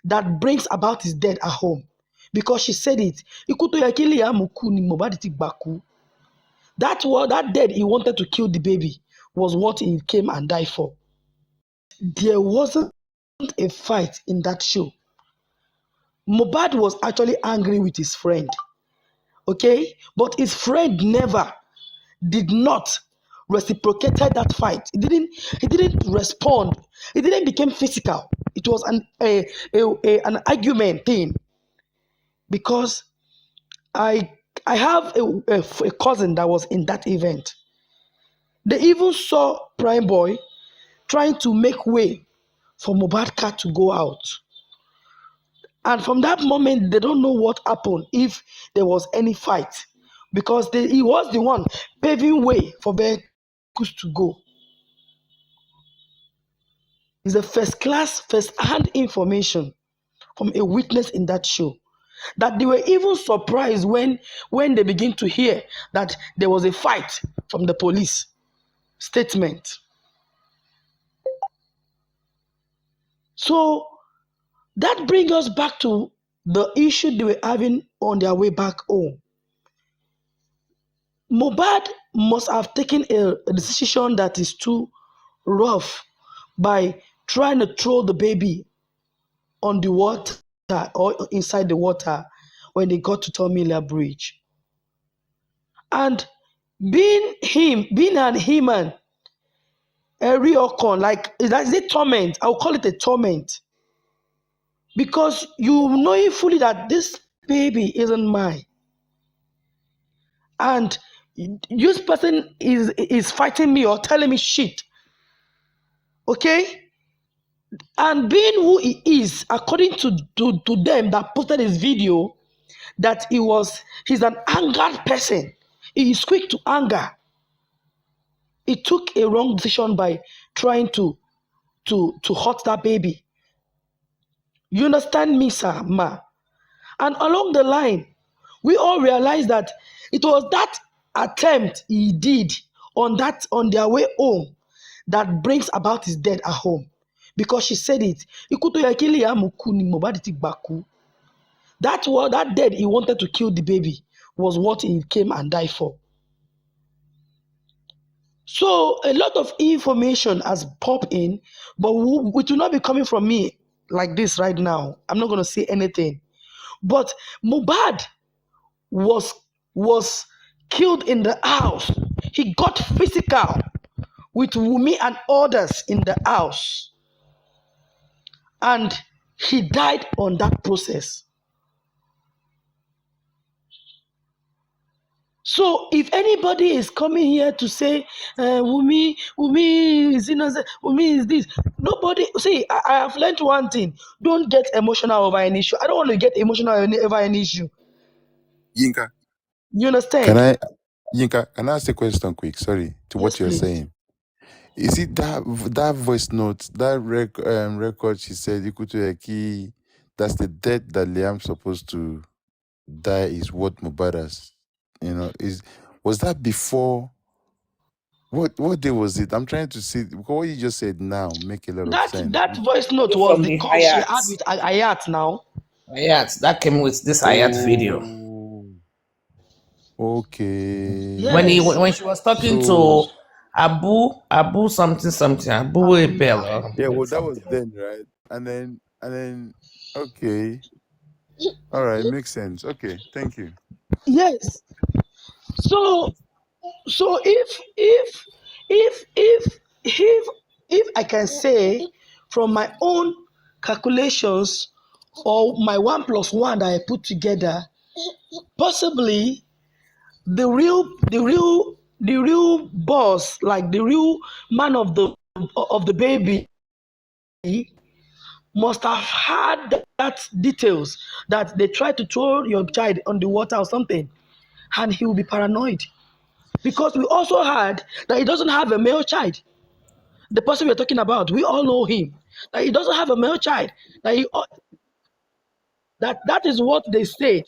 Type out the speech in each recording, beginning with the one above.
that brings about his death at home. Because she said it. That death he wanted to kill the baby was what he came and died for. There wasn't a fight in that show. Mohbad was actually angry with his friend. Okay? But his friend did not reciprocated that fight. He didn't respond. It didn't become physical. It was an argument thing. Because I have a cousin that was in that event. They even saw Prime Boy trying to make way for Mohbad car to go out. And from that moment, they don't know what happened, if there was any fight. Because he was the one paving way for vehicles to go. It's a first-hand information from a witness in that show. That they were even surprised when they begin to hear that there was a fight from the police statement. So that brings us back to the issue they were having on their way back home. Mohbad must have taken a decision that is too rough by trying to throw the baby on the water or inside the water when they got to Tomilia Bridge. And being an human, a reocon, like that's a torment. I'll call it a torment. Because you know fully that this baby isn't mine. And this person is fighting me or telling me shit. Okay? And being who he is, according to them that posted his video, that he's an angered person. He is quick to anger. He took a wrong decision by trying to hurt that baby. You understand me, sir, ma? And along the line, we all realized that it was that attempt he did on their way home that brings about his death at home. Because she said it. That death he wanted to kill the baby was what he came and died for. So a lot of information has popped in, but it will not be coming from me like this right now. I'm not going to say anything. But Mohbad was killed in the house. He got physical with Wunmi and others in the house. And he died on that process. So if anybody is coming here to say Wunmi is innocent, Wunmi is this, nobody. See, I have learned one thing: don't get emotional over an issue. I don't want to get emotional over an issue. Yinka, You understand? can I ask a question quick? Sorry to Yes, what you're please. saying. Is it that voice note, that record she said Ekutoyeki, that's the death that Liam's supposed to die is what Mohbad has, was that before? What day was it? I'm trying to see, because what you just said now make a lot of sense. That voice note was From the the call she had Hayat. with Hayat now. Hayat, that came with this Hayat video. Okay. Yes. When she was talking So- to Abu something, Abu Ebel. Yeah, well, that was then, right? And then, okay. All right, makes sense. Okay, thank you. Yes. So if I can say from my own calculations or my 1 + 1 that I put together, possibly the real boss, like the real man of the baby, must have had that details that they tried to throw your child on the water or something, and he will be paranoid. Because we also heard that he doesn't have a male child. The person we're talking about, we all know him. That he doesn't have a male child. That is what they said.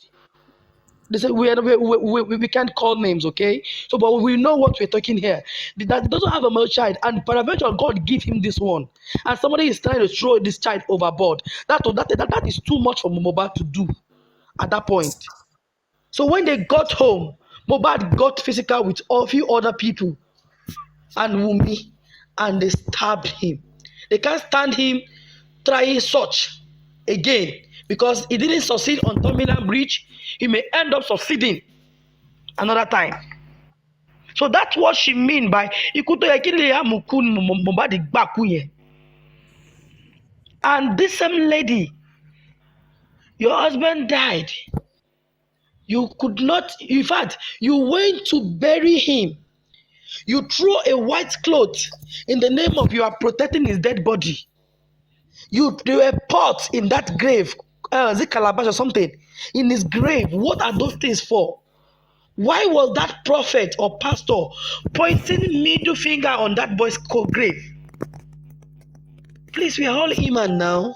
They say we can't call names, okay? So, but we know what we're talking here. That doesn't have a male child, and peradventure God give him this one, and somebody is trying to throw this child overboard. That is too much for Mohbad to do at that point. So when they got home, Mohbad got physical with a few other people and Wunmi, and they stabbed him. They can't stand him trying such again because he didn't succeed on Terminal Bridge. He may end up succeeding another time. So that's what she mean by Mohbad gbaku yẹn. And this same lady, your husband died. You could not, in fact, you went to bury him. You threw a white cloth in the name of you are protecting his dead body. There were pots in that grave, is it calabash or something, in his grave. What are those things for? Why was that prophet or pastor pointing middle finger on that boy's grave? Please, we are all human now.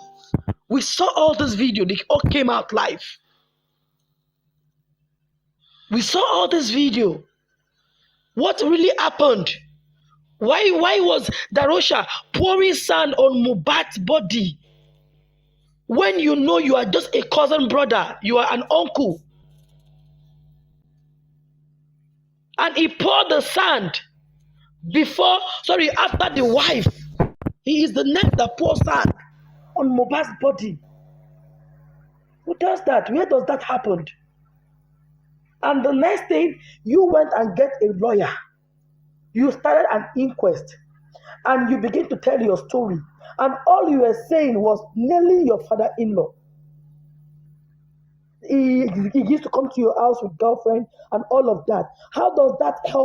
We saw all this video. They all came out live. We saw all this video. What really happened? Why was Darosha pouring sand on Mohbad's body? When you know you are just a cousin brother, you are an uncle. And he poured the sand after the wife. He is the next that pours sand on Mohbad's body. Who does that? Where does that happen? And the next thing, you went and get a lawyer. You started an inquest. And you begin to tell your story. And all you were saying was nailing your father-in-law. He used to come to your house with girlfriend and all of that. How does that help